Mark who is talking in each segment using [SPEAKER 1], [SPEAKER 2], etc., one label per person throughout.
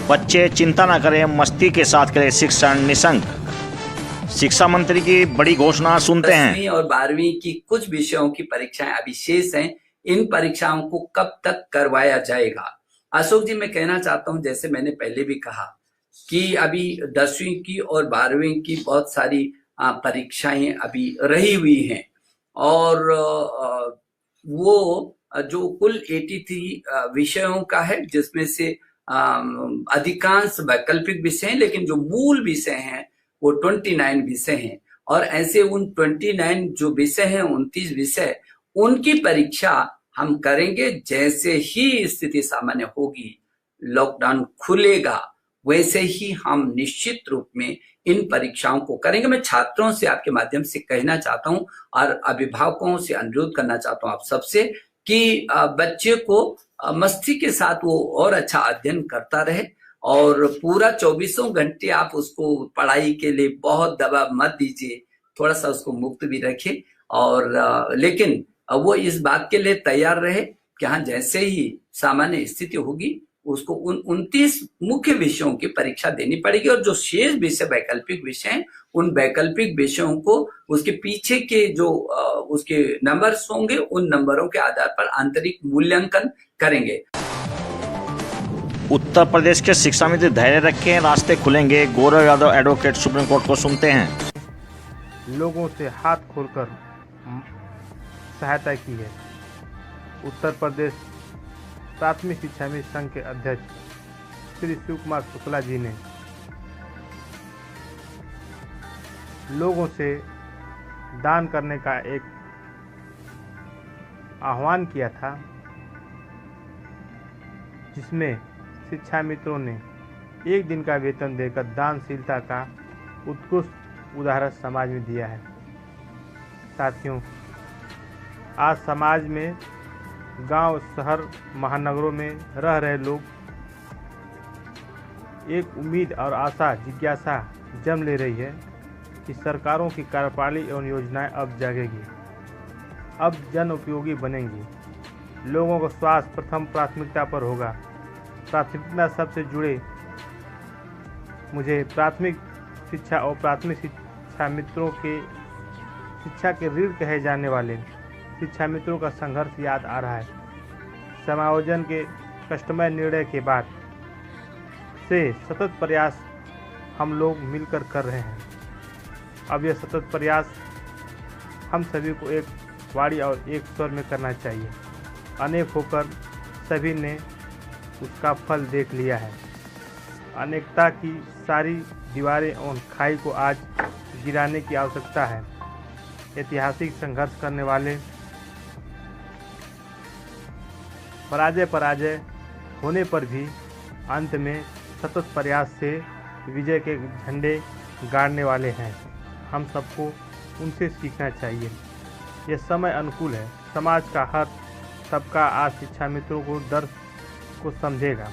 [SPEAKER 1] बच्चे चिंता न करें, मस्ती के साथ करें शिक्षण निशंक। शिक्षा मंत्री की बड़ी घोषणा सुनते हैं।
[SPEAKER 2] 10वीं और 12वीं की कुछ विषयों की परीक्षाएं अभी शेष हैं। इन परीक्षाओं को कब तक करवाया जाएगा? अशोक जी, मैं कहना चाहता हूं, जैसे मैंने पहले भी कहा कि अभी 10वीं की और 12वीं की बहुत सारी परीक्षाएं अभी रही हुई हैं और वो जो कुल 83 विषयों का है, जिसमें से अधिकांश वैकल्पिक विषय हैं, लेकिन जो मूल विषय हैं वो 29 विषय हैं। और ऐसे उन 29 जो विषय हैं, 29 विषय, उनकी परीक्षा हम करेंगे जैसे ही स्थिति सामान्य होगी, लॉकडाउन खुलेगा, वैसे ही हम निश्चित रूप में इन परीक्षाओं को करेंगे। मैं छात्रों से आपके माध्यम से कहना चाहता हूं और अभिभावकों से अनुरोध करना चाहता हूं आप सबसे कि बच्चे को मस्ती के साथ वो और अच्छा अध्ययन करता रहे और पूरा 24 घंटे आप उसको पढ़ाई के लिए बहुत दबाव मत दीजिए, थोड़ा सा उसको मुक्त भी रखिए। और लेकिन वो इस बात के लिए तैयार रहे कि हाँ, जैसे ही सामान्य स्थिति होगी उसको उन 29 मुख्य विषयों की परीक्षा देनी पड़ेगी और जो शेष विषय वैकल्पिक विषय हैं, उन वैकल्पिक विषयों को उसके पीछे के जो उसके नंबर्स होंगे, उन नंबरों के आधार पर आंतरिक मूल्यांकन करेंगे।
[SPEAKER 1] उत्तर प्रदेश के शिक्षा मंत्री धैर्य रखें, रास्ते खुलेंगे। Gaurav Yadav advocate supreme court को सुनते हैं।
[SPEAKER 3] लोगों से हाथ खोलकर सहायता की है। उत्तर प्रदेश प्राथमिक शिक्षा मित्र संघ के अध्यक्ष श्री शिव कुमार शुक्ला जी ने लोगों से दान करने का एक आह्वान किया था, जिसमें शिक्षा मित्रों ने एक दिन का वेतन देकर दानशीलता का उत्कृष्ट उदाहरण समाज में दिया है। साथियों, आज समाज में गांव, शहर, महानगरों में रह रहे लोग एक उम्मीद और आशा, जिज्ञासा जन्म ले रही है कि सरकारों की कार्यप्रणाली एवं योजनाएं अब जागेगी, अब जन उपयोगी बनेंगी। लोगों को स्वास्थ्य प्रथम प्राथमिकता पर होगा। प्राथमिकता सबसे जुड़े मुझे प्राथमिक शिक्षा और प्राथमिक शिक्षा मित्रों के शिक्षा के ऋण कहे जाने वाले शिक्षा मित्रों का संघर्ष याद आ रहा है। समायोजन के कष्टमय निर्णय के बाद से सतत प्रयास हम लोग मिलकर कर रहे हैं। अब यह सतत प्रयास हम सभी को एक वाणी और एक स्वर में करना चाहिए। अनेक होकर सभी ने उसका फल देख लिया है। अनेकता की सारी दीवारें और खाई को आज गिराने की आवश्यकता है। ऐतिहासिक संघर्ष करने वाले पराजय होने पर भी अंत में सतत प्रयास से विजय के झंडे गाड़ने वाले हैं। हम सबको उनसे सीखना चाहिए। यह समय अनुकूल है। समाज का हर तबका आज शिक्षा मित्रों को दर्द को समझेगा,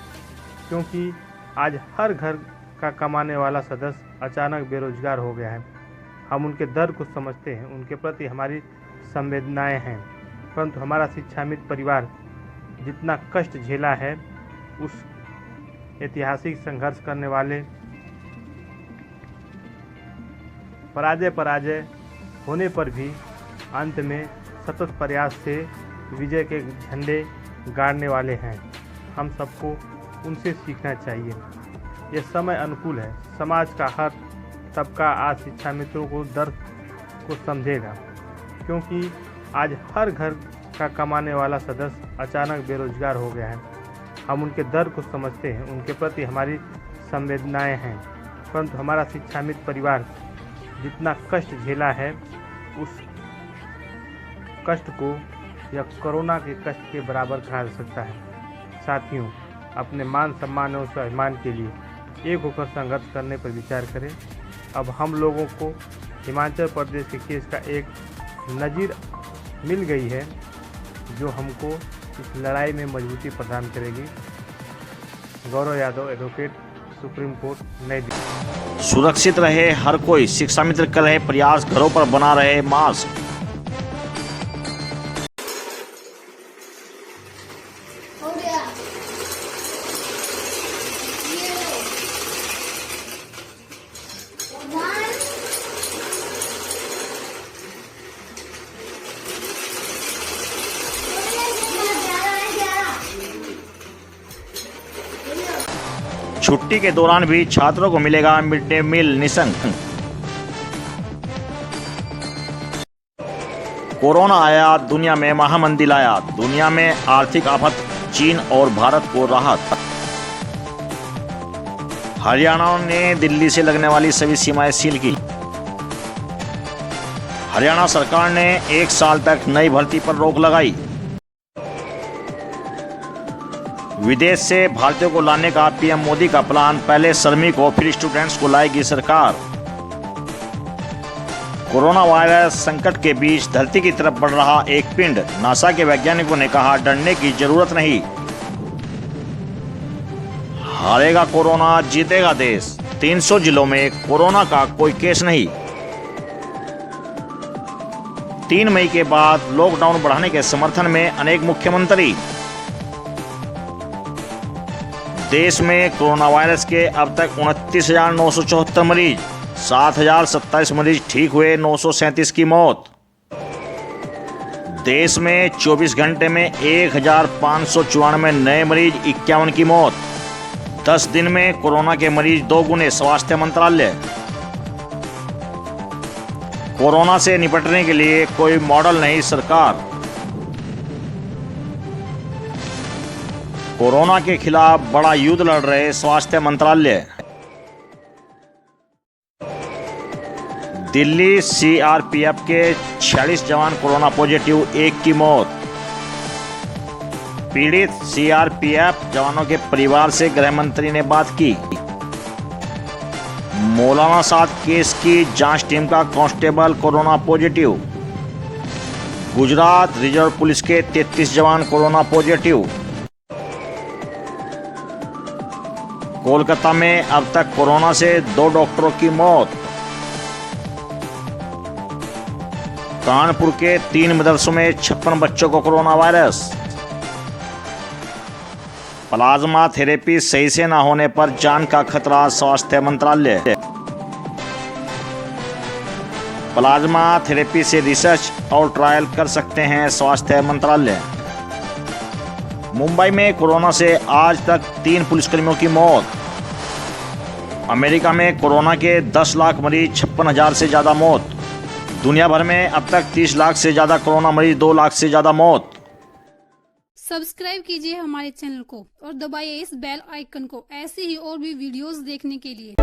[SPEAKER 3] क्योंकि आज हर घर का कमाने वाला सदस्य अचानक बेरोजगार हो गया है। हम उनके दर्द को समझते हैं, उनके प्रति हमारी संवेदनाएं हैं, परंतु हमारा शिक्षा मित्र परिवार जितना कष्ट झेला है, उस ऐतिहासिक संघर्ष करने वाले पराजय होने पर भी अंत में सतत प्रयास से विजय के झंडे गाड़ने वाले हैं। हम सबको उनसे सीखना चाहिए। यह समय अनुकूल है। समाज का हर तबका आज शिक्षा मित्रों को दर्द को समझेगा, क्योंकि आज हर घर का कमाने वाला सदस्य अचानक बेरोजगार हो गया है। हम उनके दर्द को समझते हैं, उनके प्रति हमारी संवेदनाएं हैं, परंतु हमारा शिक्षा मित्र परिवार जितना कष्ट झेला है, उस कष्ट को या कोरोना के कष्ट के बराबर कहा जा सकता है। साथियों, अपने मान सम्मान और स्वाभिमान के लिए एक होकर संघर्ष करने पर विचार करें। अब हम लोगों को हिमाचल प्रदेश के केस का एक नज़ीर मिल गई है, जो हमको इस लड़ाई में मजबूती प्रदान करेगी। Gaurav Yadav, advocate, supreme court, नई दिल्ली।
[SPEAKER 1] सुरक्षित रहे हर कोई, शिक्षा मित्र कर रहे प्रयास, घरों पर बना रहे मास्क।
[SPEAKER 4] हो गया ये
[SPEAKER 1] छुट्टी के दौरान भी छात्रों को मिलेगा मिड डे मील निःशुल्क। कोरोना आया, दुनिया में महामंदी लाया, दुनिया में आर्थिक आफत, चीन और भारत को राहत। हरियाणा ने दिल्ली से लगने वाली सभी सीमाएं सील की। हरियाणा सरकार ने 1 साल तक नई भर्ती पर रोक लगाई। विदेश से भारतीयों को लाने का पीएम मोदी का प्लान, पहले श्रमिकों फिर स्टूडेंट्स को लाएगी सरकार। कोरोना वायरस संकट के बीच धरती की तरफ बढ़ रहा एक पिंड, नासा के वैज्ञानिकों ने कहा डरने की जरूरत नहीं। हारेगा कोरोना, जीतेगा देश, 300 जिलों में कोरोना का कोई केस नहीं। 3 मई के बाद लॉकडाउन बढ़ाने के समर्थन में अनेक मुख्यमंत्री। देश में कोरोना वायरस के अब तक 29,974 मरीज, 7,027 मरीज ठीक हुए, 937 की मौत। देश में 24 घंटे में 1,594 नए मरीज, 51 की मौत। 10 दिन में कोरोना के मरीज 2 गुने, स्वास्थ्य मंत्रालय। कोरोना से निपटने के लिए कोई मॉडल नहीं सरकार। कोरोना के खिलाफ बड़ा युद्ध लड़ रहे स्वास्थ्य मंत्रालय। दिल्ली सीआरपीएफ के 46 जवान कोरोना पॉजिटिव, 1 की मौत। पीड़ित सीआरपीएफ जवानों के परिवार से गृह मंत्री ने बात की। मौलाना साद केस की जांच टीम का constable corona positive. Gujarat reserve police के 33 जवान कोरोना पॉजिटिव। कोलकाता में अब तक कोरोना से 2 डॉक्टरों की मौत। कानपुर के 3 मदरसों में 56 बच्चों को कोरोना वायरस। प्लाज्मा थेरेपी सही से न होने पर जान का खतरा, स्वास्थ्य मंत्रालय। प्लाज्मा थेरेपी से रिसर्च और ट्रायल कर सकते हैं, स्वास्थ्य मंत्रालय। मुंबई में कोरोना से आज तक 3 पुलिसकर्मियों की मौत। अमेरिका में कोरोना के 10 लाख मरीज, 56,000 से ज़्यादा मौत। दुनिया भर में अब तक 30 लाख से ज़्यादा कोरोना मरीज, 2 लाख से ज़्यादा मौत।
[SPEAKER 4] सब्सक्राइब कीजिए हमारे चैनल को और दबाइए इस बेल आइकन को ऐसे ही और भी वीडियोस देखने के लिए।